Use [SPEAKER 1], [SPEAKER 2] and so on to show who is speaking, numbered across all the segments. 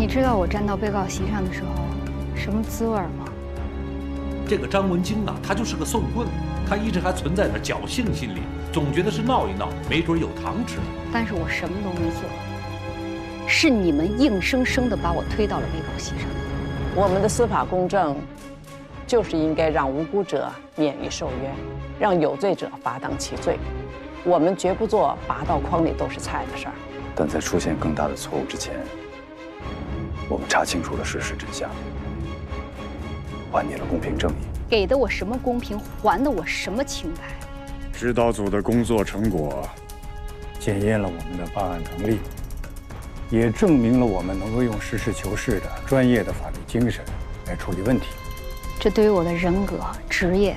[SPEAKER 1] 你知道我站到被告席上的时候什么滋味吗？
[SPEAKER 2] 这个张文京啊，他就是个送棍，他一直还存在着侥幸心理，总觉得是闹一闹，没准有糖吃。
[SPEAKER 1] 但是我什么都没做，是你们硬生生的把我推到了被告席上。
[SPEAKER 3] 我们的司法公正，就是应该让无辜者免于受冤，让有罪者罚当其罪。我们绝不做拔到筐里都是菜的事儿。
[SPEAKER 4] 但在出现更大的错误之前，我们查清楚了事实真相，还你了公平正义。
[SPEAKER 1] 给的我什么公平，还的我什么清白？
[SPEAKER 5] 指导组的工作成果，检验了我们的办案能力，也证明了我们能够用实事求是的专业的法律精神来处理问题。
[SPEAKER 1] 这对于我的人格、职业，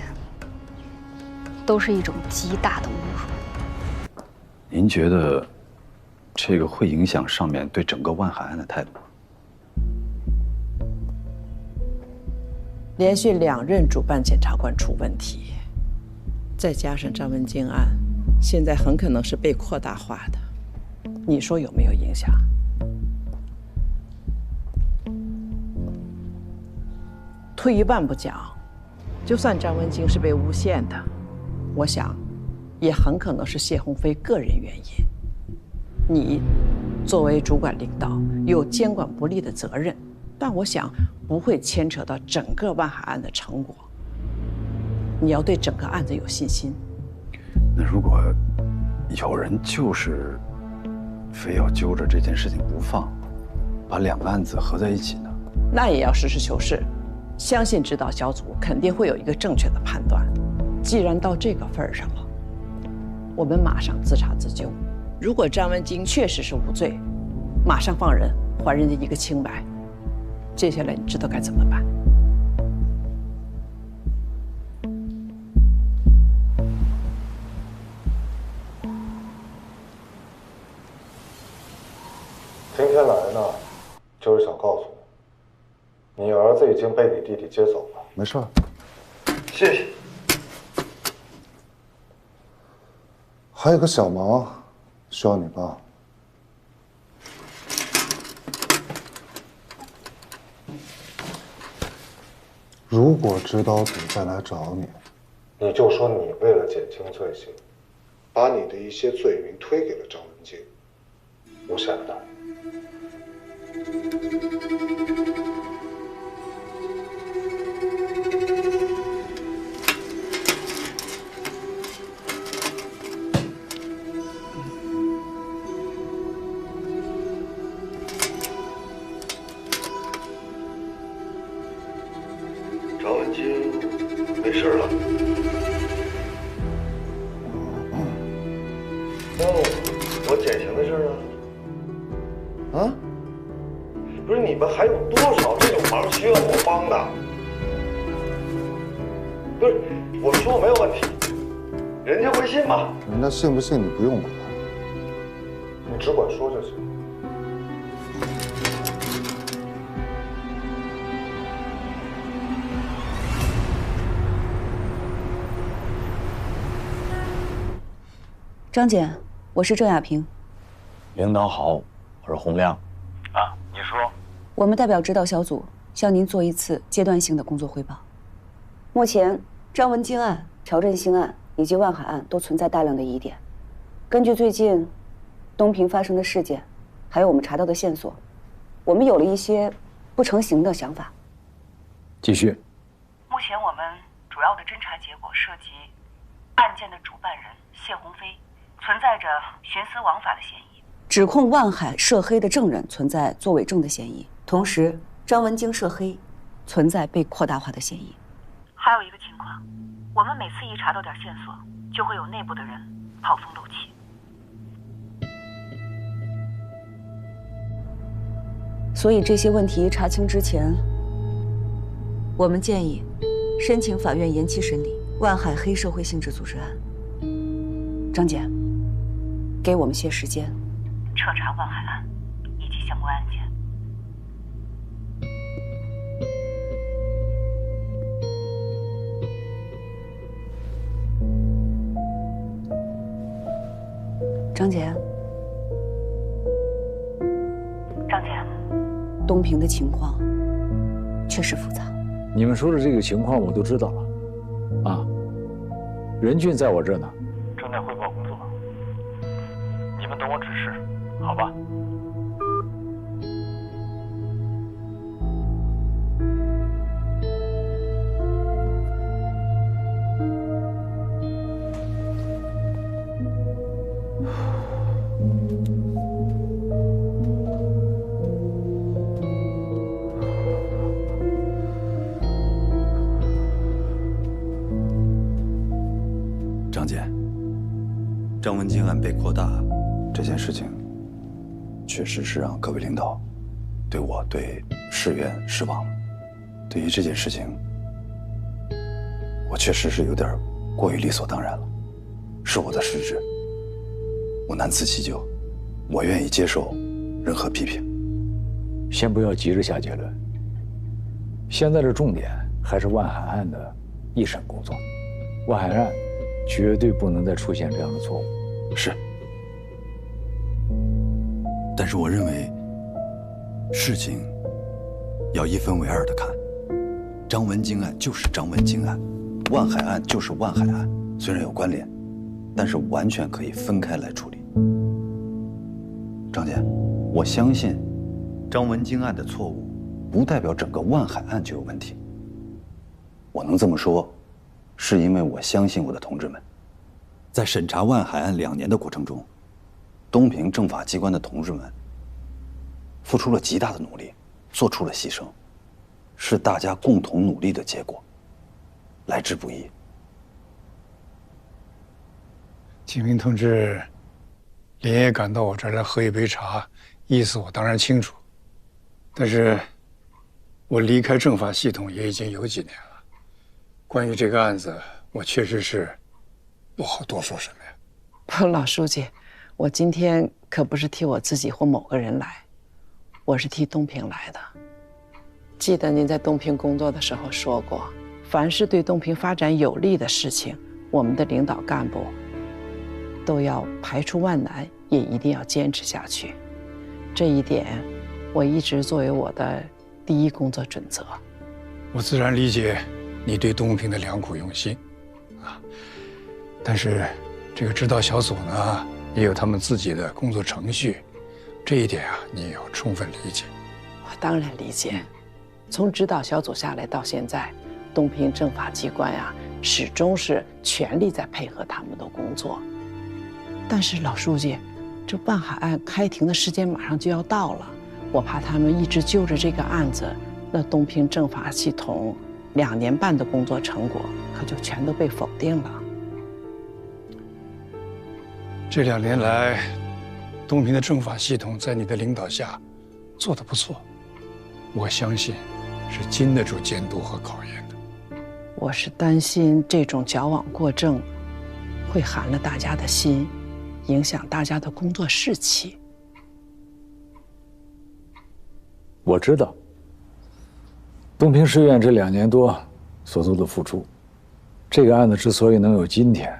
[SPEAKER 1] 都是一种极大的侮辱。
[SPEAKER 4] 您觉得这个会影响上面对整个万海案的态度吗？
[SPEAKER 3] 连续2任主办检察官出问题，再加上张文京案，现在很可能是被扩大化的，你说有没有影响？退一万步讲，就算张文京是被诬陷的，我想，也很可能是谢鸿飞个人原因。你作为主管领导，有监管不力的责任，但我想不会牵扯到整个万海案的成果。你要对整个案子有信心。
[SPEAKER 4] 那如果有人就是非要揪着这件事情不放，把2个案子合在一起呢？
[SPEAKER 3] 那也要实事求是，相信指导小组肯定会有一个正确的判断。既然到这个份儿上了，我们马上自查自纠。如果张文京确实是无罪，马上放人，还人家一个清白。接下来你知道该怎么办？
[SPEAKER 6] 今天来呢，就是想告诉你，你儿子已经被你弟弟接走了。没事，谢谢。还有个小忙需要你帮。如果指导组再来找你，你就说你为了减轻罪行，把你的一些罪名推给了张文京，无限大。
[SPEAKER 7] 张文京没事了。那我减刑的事呢？啊？不是你们还有多少这种忙需要我帮的？不是，我说没有问题，人家会信吗？
[SPEAKER 6] 人家信不信你不用管，你只管说就行。
[SPEAKER 8] 张检，我是郑亚萍。
[SPEAKER 4] 领导好，我是洪亮。
[SPEAKER 5] 啊，你说。
[SPEAKER 8] 我们代表指导小组向您做一次阶段性的工作汇报。目前，张文京案、朴振兴案以及万海案都存在大量的疑点。根据最近东平发生的事件，还有我们查到的线索，我们有了一些不成形的想法。
[SPEAKER 4] 继续。
[SPEAKER 9] 目前我们主要的侦查结果涉及案件的主办人谢鸿飞存在着徇私枉法的嫌疑，
[SPEAKER 8] 指控万海涉黑的证人存在作伪证的嫌疑，同时张文京涉黑存在被扩大化的嫌疑。
[SPEAKER 9] 还有一个情况，我们每次一查到点线索，就会有内部的人跑风漏气。
[SPEAKER 8] 所以这些问题查清之前，我们建议申请法院延期审理万海黑社会性质组织案。张检，给我们些时间，
[SPEAKER 9] 彻查万海案以及相关案件。
[SPEAKER 8] 张检，
[SPEAKER 9] 张姐，
[SPEAKER 8] 东平的情况确实复杂。
[SPEAKER 10] 你们说的这个情况我都知道了，啊，任俊在我这呢，
[SPEAKER 5] 正在汇报工作，你们等我指示，好吧？
[SPEAKER 4] 张姐，张文京案被扩大，这件事情确实是让各位领导对我、对市院失望了。对于这件事情，我确实是有点过于理所当然了，是我的失职，我难辞其咎，我愿意接受任何批评。
[SPEAKER 10] 先不要急着下结论，现在的重点还是万海案的一审工作，万海案绝对不能再出现这样的错误。
[SPEAKER 4] 是，但是我认为事情要一分为二的看。张文京案就是张文京案，万海案就是万海案，虽然有关联，但是完全可以分开来处理。张姐，我相信张文京案的错误不代表整个万海案就有问题。我能这么说，是因为我相信我的同志们。在审查万海案2年的过程中，东平政法机关的同志们付出了极大的努力，做出了牺牲，是大家共同努力的结果，来之不易。
[SPEAKER 5] 金明同志连夜赶到我这儿来喝一杯茶，意思我当然清楚，但是我离开政法系统也已经有几年了，关于这个案子，我确实是不好多说什么呀。
[SPEAKER 3] 老书记，我今天可不是替我自己或某个人来，我是替东平来的。记得您在东平工作的时候说过，凡是对东平发展有利的事情，我们的领导干部都要排除万难，也一定要坚持下去。这一点，我一直作为我的第一工作准则。
[SPEAKER 5] 我自然理解你对东平的良苦用心，啊，但是这个指导小组呢，也有他们自己的工作程序，这一点啊，你也要充分理解。
[SPEAKER 3] 我当然理解。从指导小组下来到现在，东平政法机关呀，始终是全力在配合他们的工作。但是老书记，这万海案开庭的时间马上就要到了，我怕他们一直就着这个案子，那东平政法系统2年半的工作成果可就全都被否定了。
[SPEAKER 5] 这2年来，东平的政法系统在你的领导下做得不错，我相信是经得住监督和考验的。
[SPEAKER 3] 我是担心这种矫枉过正会寒了大家的心，影响大家的工作士气。
[SPEAKER 10] 我知道东平市院这2年多所做的付出，这个案子之所以能有今天，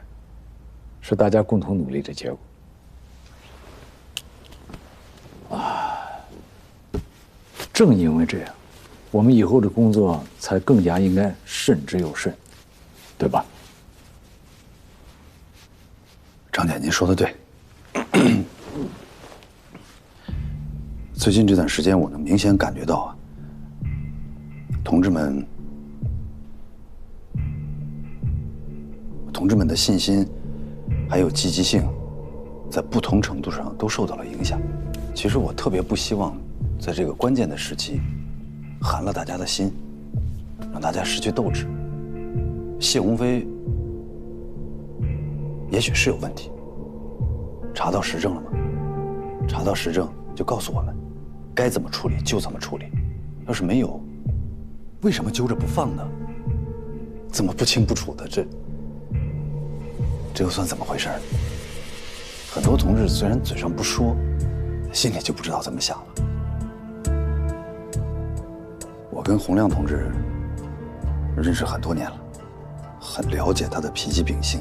[SPEAKER 10] 是大家共同努力的结果。正因为这样，我们以后的工作才更加应该慎之又慎，对吧？
[SPEAKER 4] 张姐，您说的对。最近这段时间，我能明显感觉到啊，同志们的信心还有积极性，在不同程度上都受到了影响。其实我特别不希望在这个关键的时期寒了大家的心，让大家失去斗志。谢鸿飞也许是有问题，查到实证了吗？查到实证就告诉我们，该怎么处理就怎么处理。要是没有，为什么揪着不放呢？怎么不清不楚的？这又算怎么回事？很多同志虽然嘴上不说，心里就不知道怎么想了。我跟洪亮同志认识很多年了，很了解他的脾气秉性，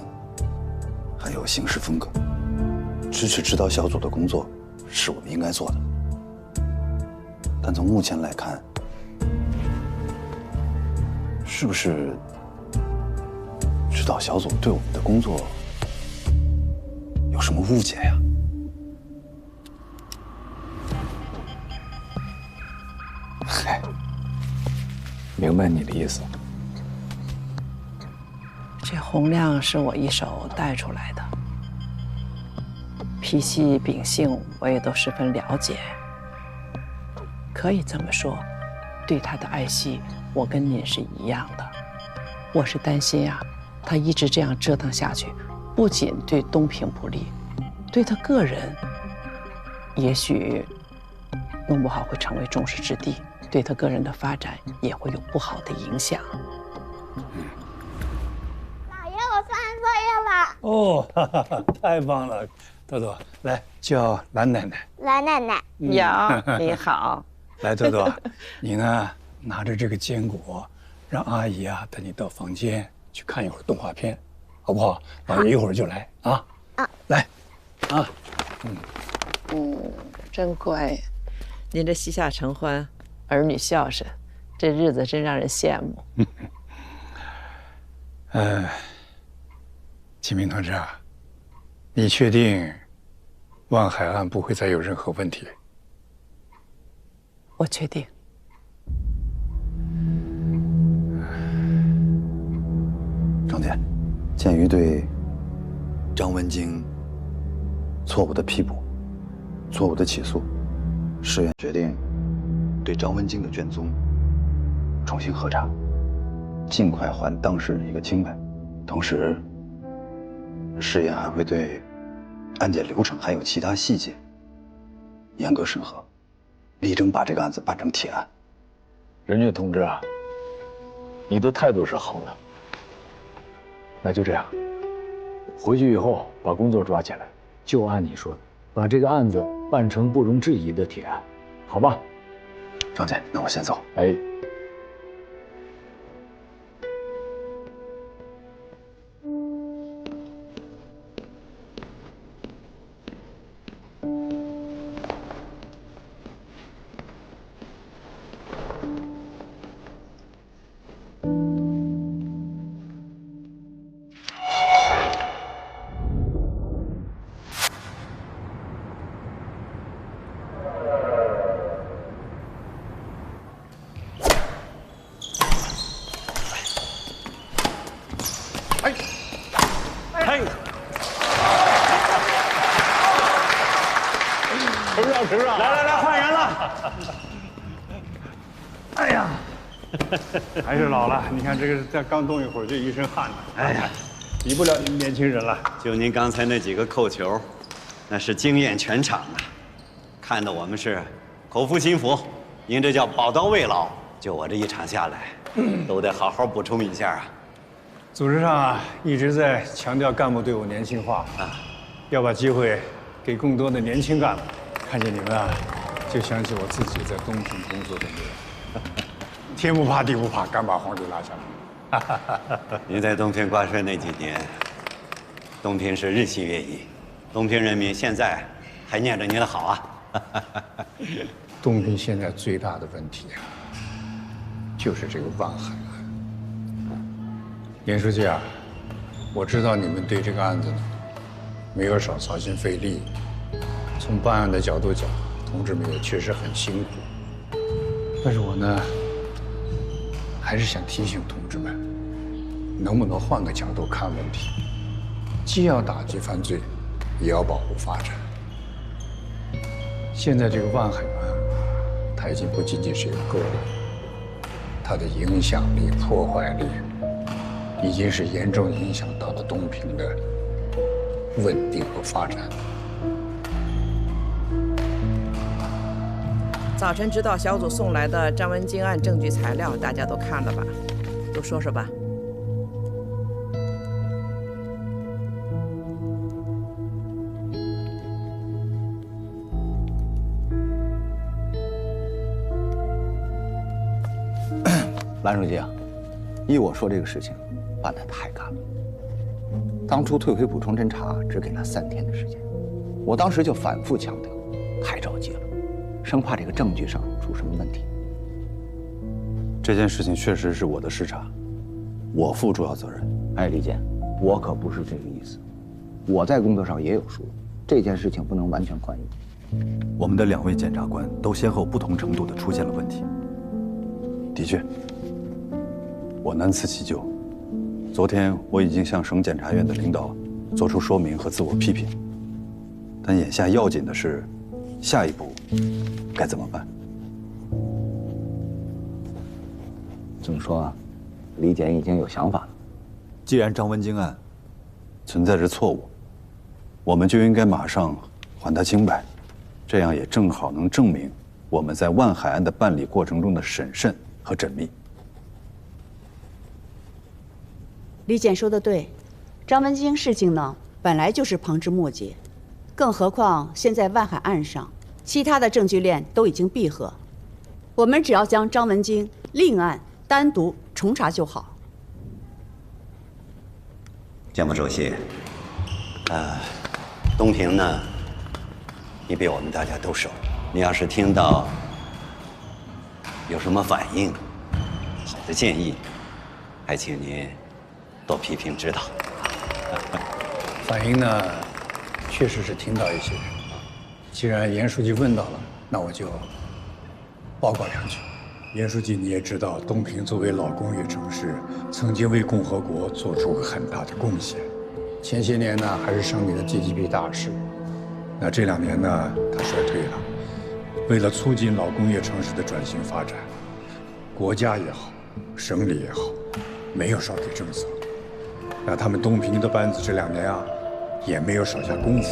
[SPEAKER 4] 还有行事风格。支持指导小组的工作是我们应该做的。但从目前来看，是不是指导小组对我们的工作有什么误解呀？
[SPEAKER 10] 嗨，明白你的意思。
[SPEAKER 3] 这洪亮是我一手带出来的，脾气秉性我也都十分了解。可以这么说，对他的爱惜，我跟您是一样的。我是担心啊，他一直这样折腾下去，不仅对东平不利，对他个人，也许弄不好会成为众矢之的，对他个人的发展也会有不好的影响。
[SPEAKER 11] 姥爷，我算作业了。
[SPEAKER 5] 哦，哈哈哈，太棒了，豆豆，来叫蓝奶奶。
[SPEAKER 11] 蓝奶奶，
[SPEAKER 3] 你好。
[SPEAKER 5] 来，豆豆，你呢拿着这个坚果，让阿姨啊带你到房间去看一会儿动画片，好不好？老爷一会儿就来啊。啊，来，啊，
[SPEAKER 3] 真乖，您这膝下承欢，儿女孝顺，这日子真让人羡慕。
[SPEAKER 5] 启明同志啊，你确定万海案不会再有任何问题？
[SPEAKER 3] 我确定。
[SPEAKER 4] 张姐，鉴于对张文京错误的批捕、错误的起诉，市院决定对张文京的卷宗重新核查，尽快还当事人一个清白。同时，市院还会对案件流程还有其他细节严格审核，力争把这个案子办成铁案。
[SPEAKER 10] 任俊同志啊，你的态度是好的。那就这样，回去以后把工作抓起来，就按你说的，把这个案子办成不容置疑的铁案，好吧？
[SPEAKER 4] 张姐，那我先走。
[SPEAKER 10] 哎。
[SPEAKER 5] 还是老了，你看这个再刚动一会儿就一身汗了。哎呀，比不了你们年轻人了。
[SPEAKER 12] 就您刚才那几个扣球，那是惊艳全场啊！看得我们是口服心服。您这叫宝刀未老，就我这一场下来，都得好好补充一下啊。
[SPEAKER 5] 组织上啊一直在强调干部队伍年轻化啊，要把机会给更多的年轻干部。看见你们啊，就想起我自己在东平工作的日子。天不怕地不怕，敢把皇帝拉下来。
[SPEAKER 12] 您在东平挂帅那几年，东平是日新月异，东平人民现在还念着您的好啊。
[SPEAKER 5] 东平现在最大的问题啊，就是这个万海案。严书记啊，我知道你们对这个案子呢没有少操心费力，从办案的角度讲，同志们也确实很辛苦。但是我呢，还是想提醒同志们，能不能换个角度看问题？既要打击犯罪，也要保护发展。现在这个万海案，它已经不仅仅是一个个例，它的影响力、破坏力，已经是严重影响到了东平的稳定和发展。
[SPEAKER 3] 早晨指导小组送来的张文京案证据材料，大家都看了吧？都说说吧。
[SPEAKER 4] 蓝书记啊，依我说，这个事情办得太赶了。当初退回补充侦查只给了3天的时间，我当时就反复强调，太着急了，生怕这个证据上出出什么问题。这件事情确实是我的失察，我负主要责任。
[SPEAKER 13] 哎，李健，我可不是这个意思，我在工作上也有数，这件事情不能完全怪你。
[SPEAKER 4] 我们的2位检察官都先后不同程度地出现了问题。的确，我难辞其咎。昨天我已经向省检察院的领导做出说明和自我批评，但眼下要紧的是，下一步该怎么办？
[SPEAKER 13] 这么说啊，李检已经有想法了。
[SPEAKER 4] 既然张文京案存在着错误，我们就应该马上还他清白，这样也正好能证明我们在万海案的办理过程中的审慎和缜密。
[SPEAKER 14] 李检说的对，张文京事情呢本来就是旁枝末节，更何况现在万海案上其他的证据链都已经闭合，我们只要将张文京另案单独重查就好。
[SPEAKER 12] 建副主席，东平呢，你比我们大家都熟，你要是听到有什么反应、好的建议，还请您多批评指导。
[SPEAKER 5] 反应呢，确实是听到一些。既然严书记问到了，那我就报告2句。严书记，你也知道，东平作为老工业城市，曾经为共和国做出很大的贡献。前些年呢，还是省里的 GDP 大使。那这2年呢，他衰退了。为了促进老工业城市的转型发展，国家也好，省里也好，没有少给政策。那他们东平的班子这2年啊，也没有少下功夫，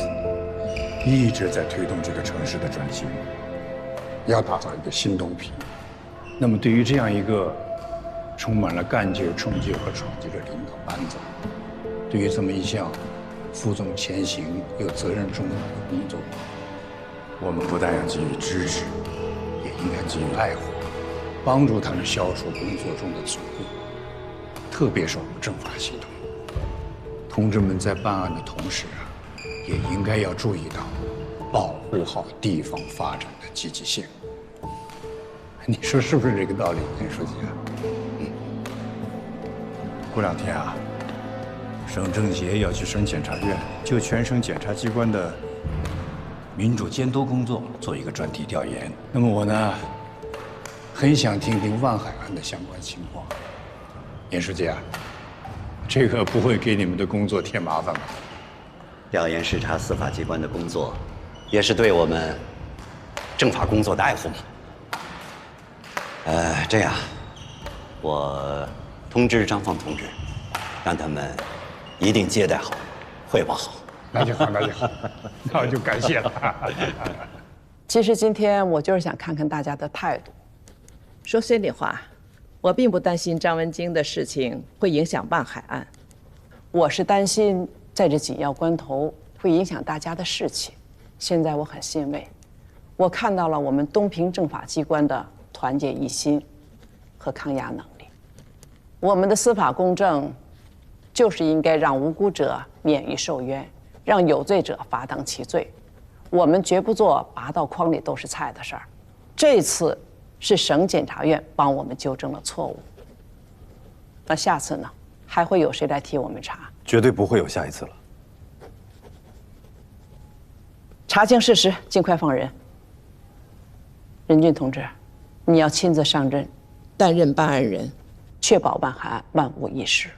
[SPEAKER 5] 一直在推动这个城市的转型，要打造一个新东平。那么，对于这样一个充满了干劲、冲劲和闯劲的领导班子，对于这么一项负重前行又责任重大的工作，我们不但要给予支持，也应该给予爱护，帮助他们消除工作中的阻力。特别是我们政法系统，同志们在办案的同时啊，也应该要注意到保护好地方发展的积极性。你说是不是这个道理，严书记啊？过2天啊，省政协要去省检察院就全省检察机关的民主监督工作做一个专题调研。那么我呢，很想听听万海案的相关情况。严书记啊，这个不会给你们的工作添麻烦吧？
[SPEAKER 12] 调研视察司法机关的工作，也是对我们政法工作的爱护嘛。这样，我通知张放同志，让他们一定接待好，汇报好。
[SPEAKER 5] 那就好，那就好，那我就感谢了。
[SPEAKER 3] 其实今天我就是想看看大家的态度。说心里话，我并不担心张文京的事情会影响万海案，我是担心在这紧要关头会影响大家的士气。现在我很欣慰，我看到了我们东平政法机关的团结一心和抗压能力。我们的司法公正就是应该让无辜者免于受冤，让有罪者罚当其罪。我们绝不做拔到筐里都是菜的事儿。这次是省检察院帮我们纠正了错误，那下次呢，还会有谁来替我们查？
[SPEAKER 4] 绝对不会有下一次了。
[SPEAKER 3] 查清事实，尽快放人。任俊同志，你要亲自上阵，担任办案人，确保万海案万无一失。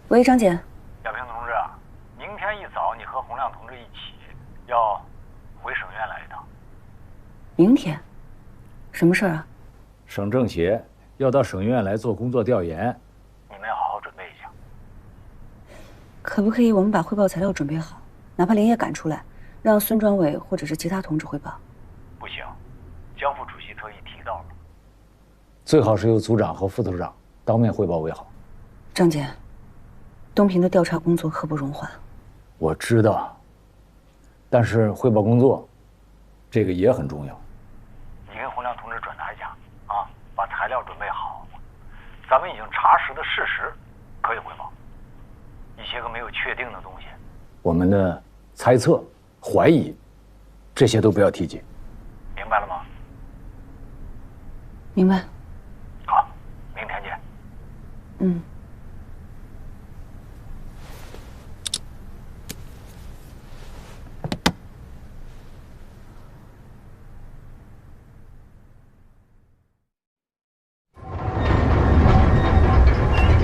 [SPEAKER 8] 喂，张检。
[SPEAKER 15] 亚平同志啊，明天一早你和洪亮同志一起要回省院来一趟。
[SPEAKER 8] 明天？什么事儿啊？
[SPEAKER 10] 省政协要到省院来做工作调研，
[SPEAKER 15] 你们要好好准备一下。
[SPEAKER 8] 可不可以我们把汇报材料准备好，哪怕连夜赶出来，让孙专委或者是其他同志汇报？
[SPEAKER 15] 不行，江副主席特意提到了，
[SPEAKER 10] 最好是由组长和副组长当面汇报为好。
[SPEAKER 8] 张检，东平的调查工作刻不容缓。
[SPEAKER 10] 我知道，但是汇报工作，这个也很重要。
[SPEAKER 15] 你跟洪亮同志转达一下啊，把材料准备好。咱们已经查查实的事实可以汇报，一些个没有确定的东西，
[SPEAKER 10] 我们的猜测、怀疑，这些都不要提及。
[SPEAKER 15] 明白了吗？
[SPEAKER 8] 明白。
[SPEAKER 15] 好，明天见。
[SPEAKER 8] 嗯。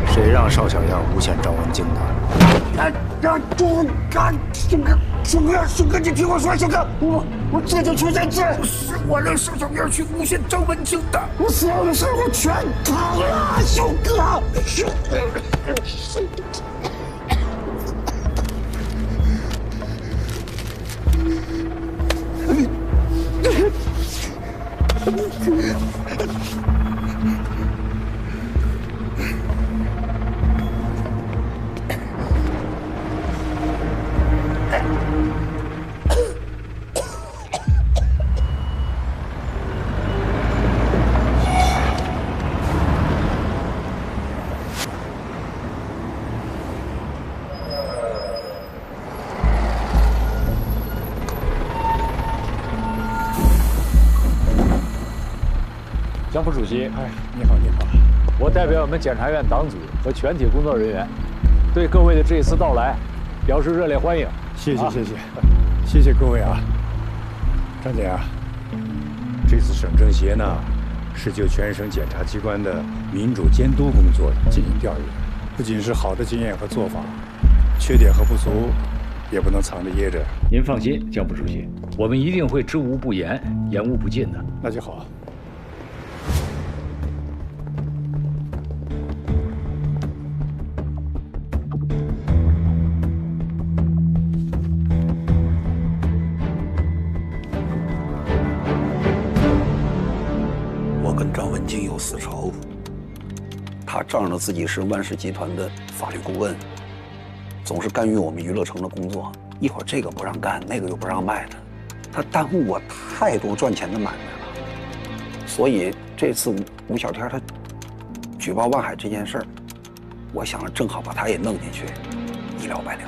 [SPEAKER 13] 谁让邵小样诬陷张文京的？
[SPEAKER 16] 兄哥，你听我说，兄哥，我这就去认证，是我让邵小样去诬陷张文京的，我所有的事我全扛了，兄哥，兄哥。
[SPEAKER 10] 江副主席，
[SPEAKER 5] 哎，你好，你好。
[SPEAKER 10] 我代表我们检察院党组和全体工作人员，对各位的这一次到来表示热烈欢迎。
[SPEAKER 5] 谢谢，谢谢各位啊。张姐啊，这次省政协呢，是就全省检察机关的民主监督工作进行调研，不仅是好的经验和做法，缺点和不足也不能藏着掖着。
[SPEAKER 10] 您放心，江副主席，我们一定会知无不言，言无不尽的。
[SPEAKER 5] 那就好。
[SPEAKER 17] 私仇，他仗着自己是万氏集团的法律顾问，总是干预我们娱乐城的工作，一会儿这个不让干，那个又不让卖的，他耽误我太多赚钱的买卖了。所以这次吴小天他举报万海这件事儿，我想着正好把他也弄进去，一了百了。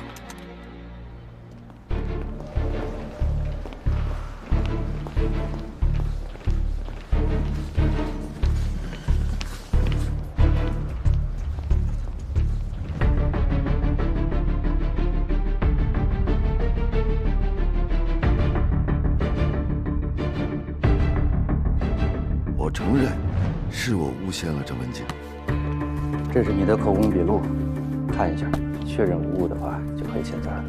[SPEAKER 18] 我承认，是我诬陷了张文京。
[SPEAKER 13] 这是你的口供笔录，看一下，确认无误的话就可以签字了。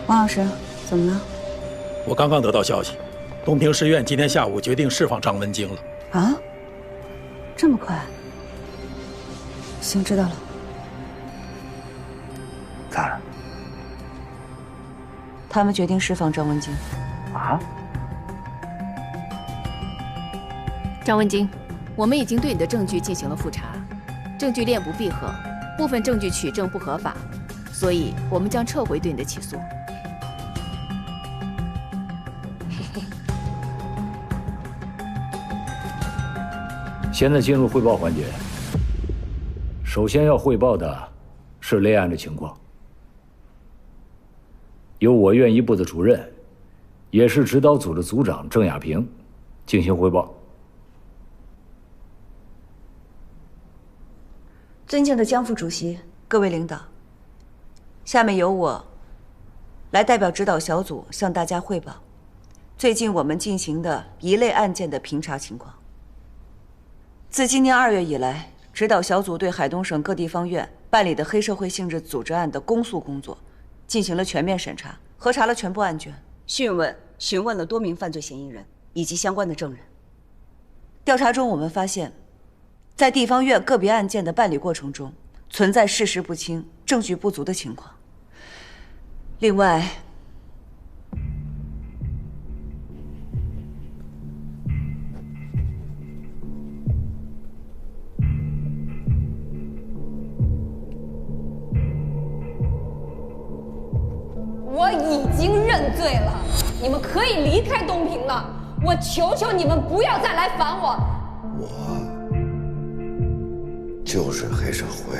[SPEAKER 8] 王老师，怎么了？
[SPEAKER 19] 我刚刚得到消息，东平市院今天下午决定释放张文京了。
[SPEAKER 8] 啊？这么快？行，知道了。
[SPEAKER 13] 咋了？
[SPEAKER 8] 他们决定释放张文京。
[SPEAKER 13] 啊？
[SPEAKER 20] 张文京，我们已经对你的证据进行了复查，证据链不闭合，部分证据取证不合法，所以我们将撤回对你的起诉。
[SPEAKER 10] 现在进入汇报环节。首先要汇报的是类案的情况，由我院一部的主任，也是指导组的组长郑亚平进行汇报。
[SPEAKER 8] 尊敬的江副主席，各位领导，下面由我来代表指导小组向大家汇报最近我们进行的一类案件的评查情况。自今年2月以来，指导小组对海东省各地方院办理的黑社会性质组织案的公诉工作进行了全面审查，核查了全部案卷，询问了多名犯罪嫌疑人以及相关的证人。调查中，我们发现，在地方院个别案件的办理过程中，存在事实不清、证据不足的情况。另外，
[SPEAKER 21] 我已经认罪了，你们可以离开东平了。我求求你们不要再来烦我。
[SPEAKER 6] 我就是黑社会，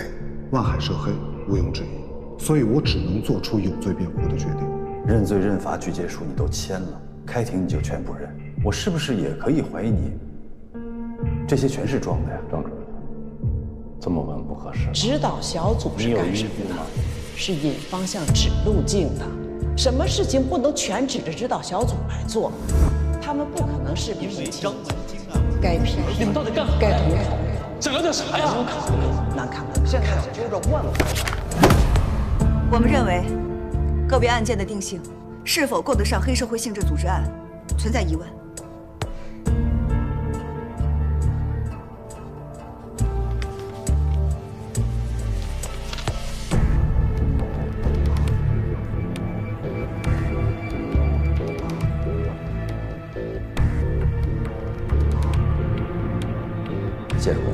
[SPEAKER 6] 万海涉黑，毋庸置疑，所以我只能做出有罪辩护的决定。
[SPEAKER 4] 认罪认罚具结书你都签了，开庭你就全部认，我是不是也可以怀疑你？这些全是装的呀，
[SPEAKER 10] 张主任，这么问不合适。
[SPEAKER 3] 指导小组是干什么的？是引方向、指路径的。什么事情不能全指着指导小组来做？他们不可能是凭你张文京啊！该批
[SPEAKER 22] 你们到底干嘛？
[SPEAKER 3] 该同意。
[SPEAKER 22] 想要点啥呀？
[SPEAKER 3] 难看不？现在揪着万万。
[SPEAKER 8] 我们认为，个别案件的定性是否够得上黑社会性质组织案，存在疑问。
[SPEAKER 23] 谢主任，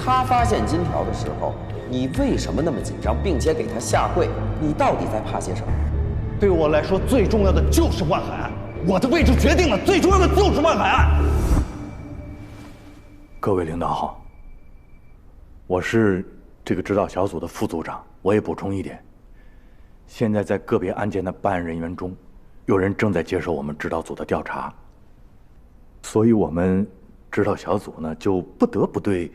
[SPEAKER 23] 他发现金条的时候，你为什么那么紧张，并且给他下跪？你到底在怕些什么？
[SPEAKER 7] 对我来说，最重要的就是万海案，我的位置决定了，最重要的就是万海案。
[SPEAKER 2] 各位领导好，我是这个指导小组的副组长。我也补充一点，现在在个别案件的办案人员中，有人正在接受我们指导组的调查，所以我们指导小组呢，就不得不对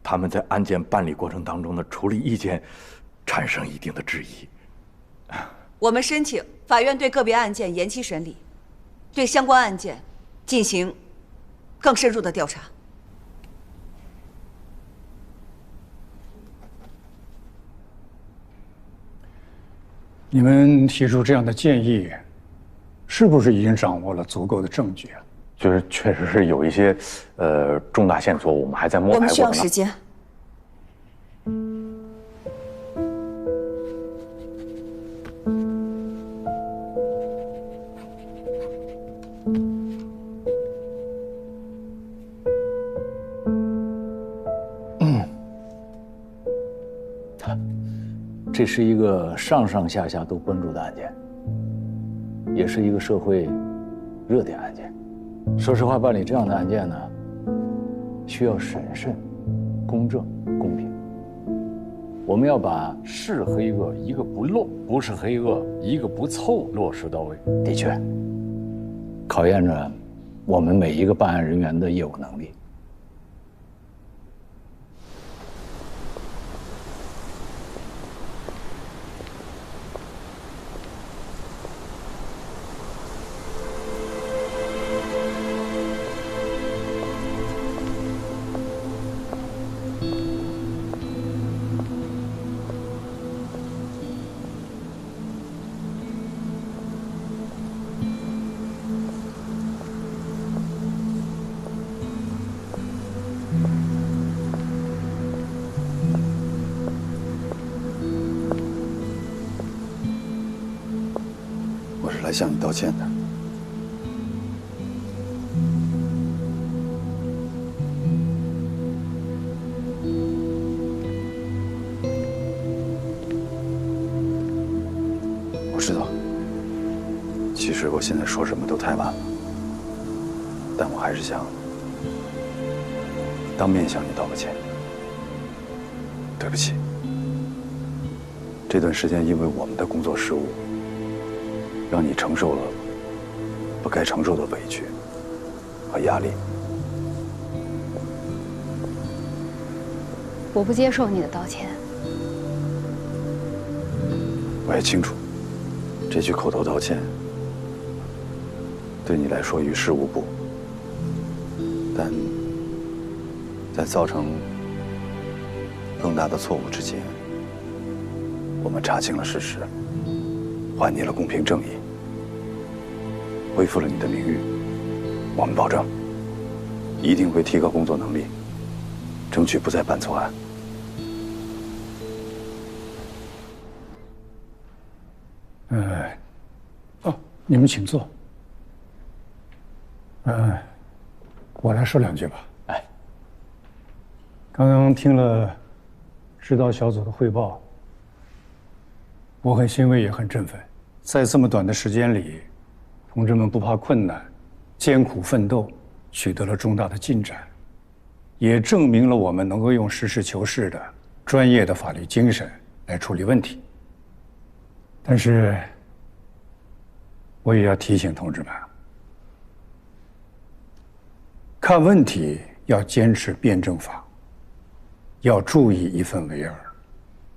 [SPEAKER 2] 他们在案件办理过程当中的处理意见产生一定的质疑。
[SPEAKER 8] 我们申请法院对个别案件延期审理，对相关案件进行更深入的调查。
[SPEAKER 5] 你们提出这样的建议，是不是已经掌握了足够的证据啊？
[SPEAKER 10] 就是确实是有一些重大线索，我们还在摸排过程。
[SPEAKER 8] 我们需要时间。
[SPEAKER 10] 这是一个上上下下都关注的案件，也是一个社会热点案件。说实话，办理这样的案件呢，需要审慎、公正、公平。我们要把是黑恶一个不漏，不是黑恶一个不凑落实到位。的确，考验着我们每一个办案人员的业务能力。
[SPEAKER 4] 来向你道歉的。我知道，其实我现在说什么都太晚了，但我还是想当面向你道个歉。对不起，这段时间因为我们的工作失误，让你承受了不该承受的委屈和压力。
[SPEAKER 1] 我不接受你的道歉。
[SPEAKER 4] 我也清楚，这句口头道歉对你来说于事无补，但在造成更大的错误之前，我们查清了事实，还你了公平正义，恢复了你的名誉。我们保证，一定会提高工作能力，争取不再办错案。
[SPEAKER 5] 你们请坐。我来说两句吧。刚刚听了指导小组的汇报，我很欣慰，也很振奋。在这么短的时间里，同志们不怕困难，艰苦奋斗，取得了重大的进展，也证明了我们能够用实事求是的专业的法律精神来处理问题。但是，我也要提醒同志们，看问题要坚持辩证法，要注意一分为二，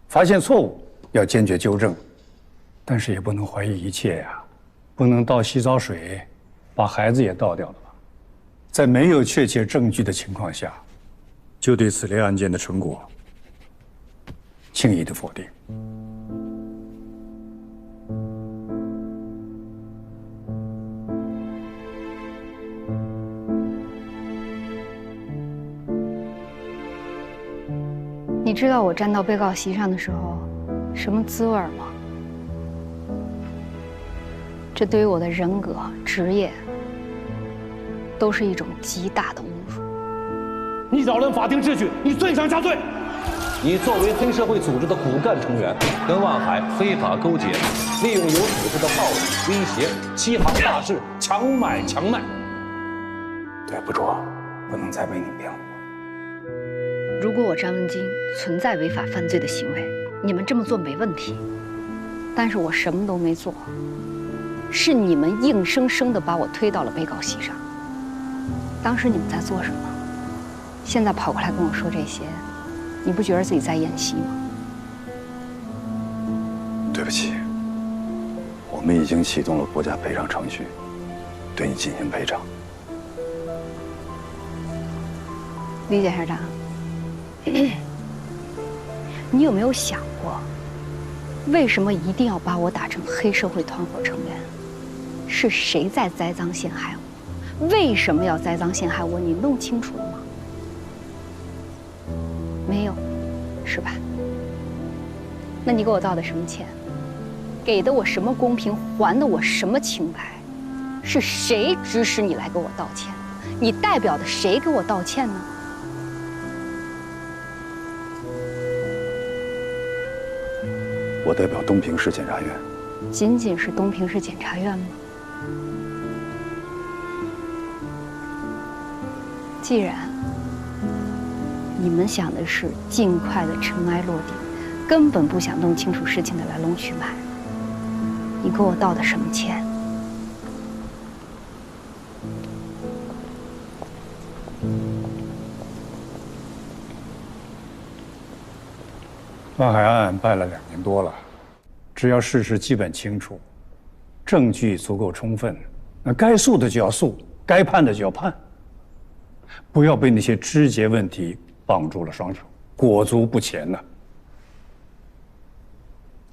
[SPEAKER 5] 发现错误要坚决纠正，但是也不能怀疑一切呀，不能倒洗澡水，把孩子也倒掉了吧？在没有确切证据的情况下，就对此类案件的成果轻易的否定。
[SPEAKER 1] 你知道我站到被告席上的时候什么滋味吗？这对于我的人格、职业都是一种极大的侮辱。
[SPEAKER 22] 你扰乱法定秩序，你罪上加罪。
[SPEAKER 9] 你作为黑社会组织的骨干成员，跟万海非法勾结，利用有组织的暴力、威胁、欺行霸市、强买强卖。
[SPEAKER 5] 对不住，不能再为你辩护。
[SPEAKER 1] 如果我张文京存在违法犯罪的行为，你们这么做没问题。但是我什么都没做，是你们硬生生的把我推到了被告席上。当时你们在做什么？现在跑过来跟我说这些，你不觉得自己在演戏吗？
[SPEAKER 4] 对不起，我们已经启动了国家赔偿程序，对你进行赔偿。
[SPEAKER 1] 李检察长，你有没有想过，为什么一定要把我打成黑社会团伙成员？是谁在栽赃陷害我？为什么要栽赃陷害我？你弄清楚了吗？没有，是吧？那你给我道的什么歉？给的我什么公平？还的我什么清白？是谁指使你来给我道歉？你代表的谁给我道歉呢？
[SPEAKER 4] 我代表东平市检察院。
[SPEAKER 1] 仅仅是东平市检察院吗？既然你们想的是尽快的尘埃落定，根本不想弄清楚事情的来龙去脉，你给我道的什么歉？
[SPEAKER 5] 万海案办了2年多了，只要事实基本清楚，证据足够充分，那该诉的就要诉，该判的就要判，不要被那些枝节问题绑住了双手，裹足不前呢，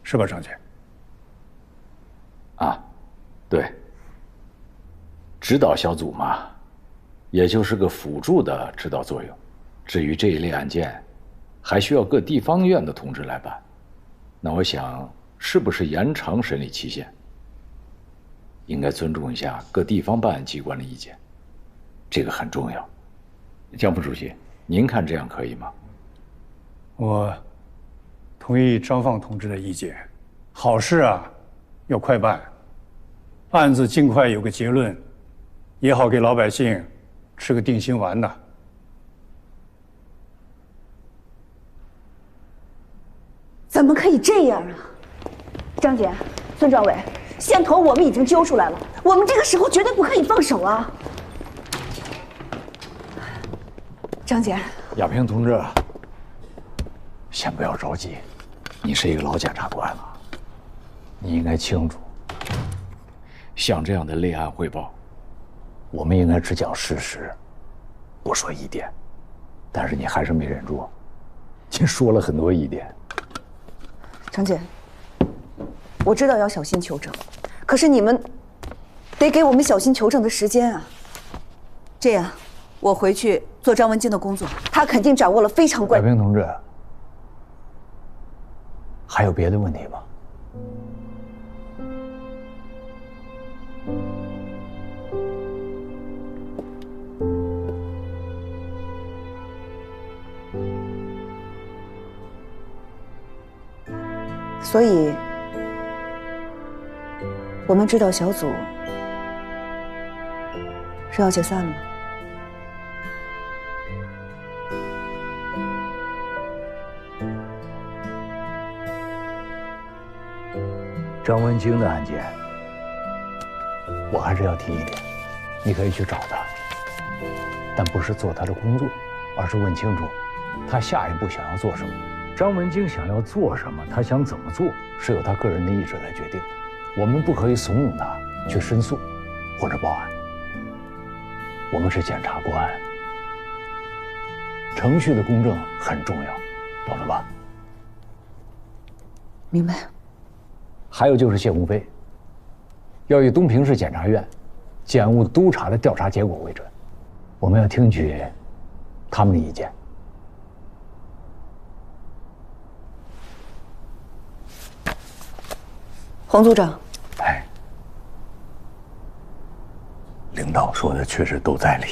[SPEAKER 5] 是吧，张姐？
[SPEAKER 10] 啊，对。指导小组嘛，也就是个辅助的指导作用。至于这一类案件，还需要各地方院的同志来办。那我想，是不是延长审理期限？应该尊重一下各地方办案机关的意见，这个很重要。江副主席，您看这样可以吗？
[SPEAKER 5] 我同意张放同志的意见，好事啊，要快办，案子尽快有个结论，也好给老百姓吃个定心丸呐。
[SPEAKER 8] 怎么可以这样啊！张姐、孙政委，线头我们已经揪出来了，我们这个时候绝对不可以放手啊！张姐，
[SPEAKER 10] 亚平同志，先不要着急，你是一个老检察官了，你应该清楚，像这样的类案汇报，我们应该只讲事实，不说疑点。但是你还是没忍住，你说了很多疑点。
[SPEAKER 8] 程姐，我知道要小心求证，可是你们得给我们小心求证的时间啊。这样，我回去做张文静的工作，他肯定掌握了非常关。
[SPEAKER 10] 小平同志，还有别的问题吗？
[SPEAKER 8] 所以，我们指导小组是要解散了吗？
[SPEAKER 10] 张文京的案件，我还是要提一点，你可以去找他，但不是做他的工作，而是问清楚他下一步想要做什么。张文京想要做什么，他想怎么做，是由他个人的意志来决定的。我们不可以怂恿他去申诉或者报案。我们是检察官，程序的公正很重要，懂了吧？
[SPEAKER 8] 明白。
[SPEAKER 10] 还有就是谢鸿飞，要以东平市检察院检务督察的调查结果为准，我们要听取他们的意见。
[SPEAKER 8] 洪组长，
[SPEAKER 2] 哎，领导说的确实都在理。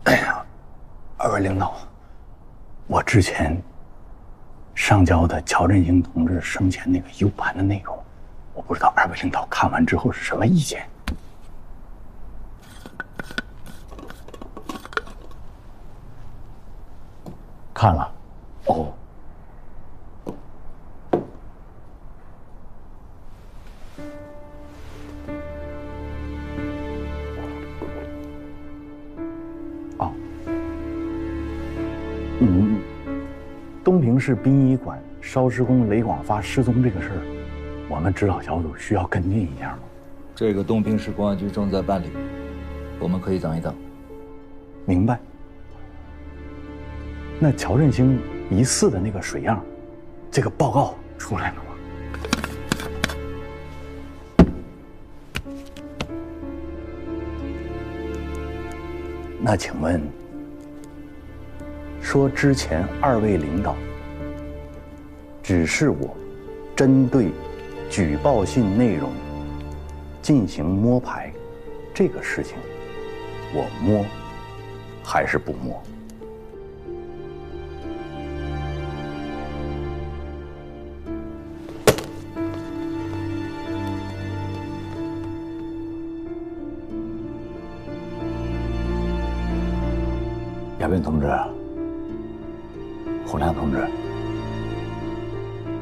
[SPEAKER 2] 哎呀，二位领导，我之前上交的乔振兴同志生前那个 U 盘的内容，我不知道二位领导看完之后是什么意见。
[SPEAKER 10] 看了。
[SPEAKER 2] 哦。哦。东平市殡仪馆烧尸工雷广发失踪这个事儿，我们指导小组需要跟进一下吗？
[SPEAKER 11] 这个东平市公安局正在办理，我们可以等一等。
[SPEAKER 2] 明白。那乔振兴疑似的那个水样，这个报告出来了吗？那请问，说之前二位领导指示我针对举报信内容进行摸排，这个事情，我摸还是不摸？
[SPEAKER 10] 亚斌同志，洪亮同志，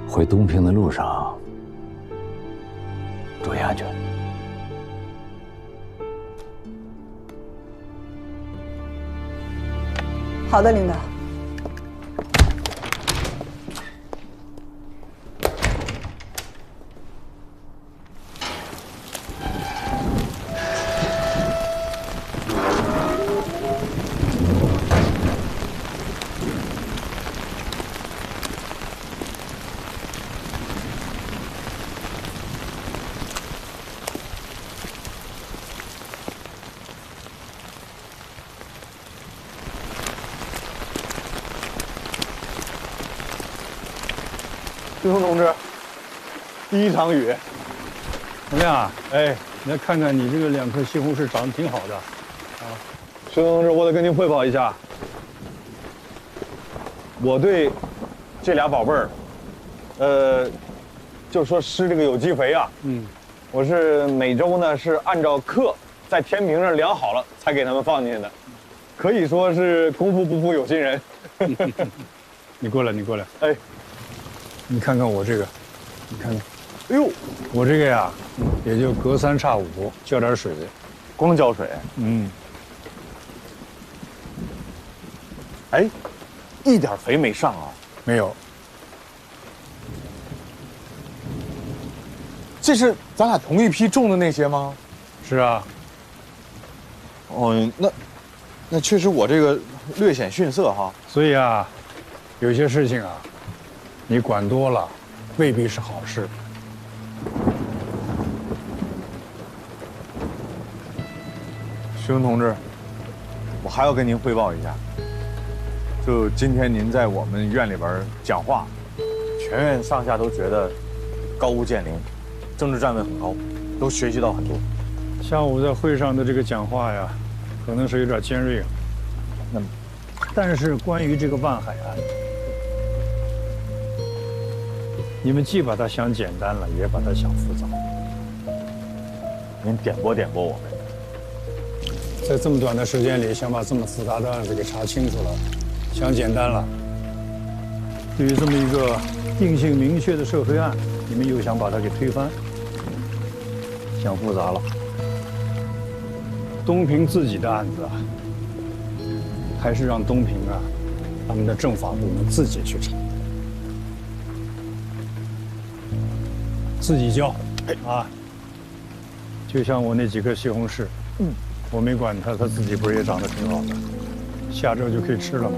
[SPEAKER 10] 回东平的路上注意安全。
[SPEAKER 8] 好的，领导。
[SPEAKER 5] 师兄同志，第一场雨。洪亮，哎，你来看看你这个2颗西红柿长得挺好的，啊，师兄同志，我得跟您汇报一下，我对这俩宝贝儿，就说施这个有机肥啊，我是每周呢是按照克在天平上量好了才给他们放进去的，可以说是功夫不负有心人。你过来，你过来，哎。你看看我这个，你看看，哎呦，我这个呀，也就隔3差5浇点水，光浇水，哎，一点肥没上啊？没有。
[SPEAKER 12] 这是咱俩同一批种的那些吗？
[SPEAKER 5] 是啊。
[SPEAKER 12] 哦，那确实我这个略显逊色哈。
[SPEAKER 5] 所以啊，有些事情啊，你管多了，未必是好事。
[SPEAKER 12] 徐文同志，我还要跟您汇报一下，就今天您在我们院里边讲话，全院上下都觉得高屋建瓴，政治站位很高，都学习到很多。
[SPEAKER 5] 下午在会上的这个讲话呀，可能是有点尖锐啊。但是关于这个万海案，你们既把它想简单了，也把它想复杂。
[SPEAKER 12] 您点拨点拨我们。
[SPEAKER 5] 在这么短的时间里，想把这么复杂的案子给查清楚了，想简单了。对于这么一个定性明确的涉黑案，你们又想把它给推翻，想复杂了。东平自己的案子啊，还是让东平啊，他们的政法部门自己去查，自己交啊。就像我那几颗西红柿，我没管它，它自己不是也长得挺好的，下周就可以吃了吗？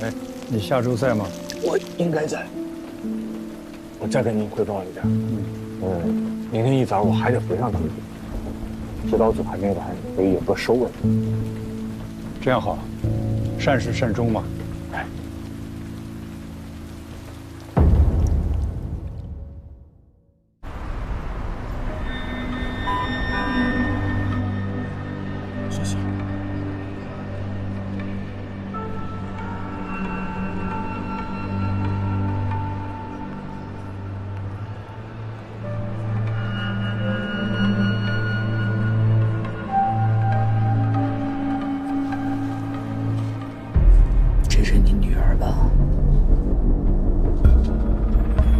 [SPEAKER 5] 哎，你下周在吗？我应该在。
[SPEAKER 14] 我再跟您汇报一下，明天一早我还得回上他们，指导组还没完，得有个收尾。
[SPEAKER 5] 这样好，善始善终嘛。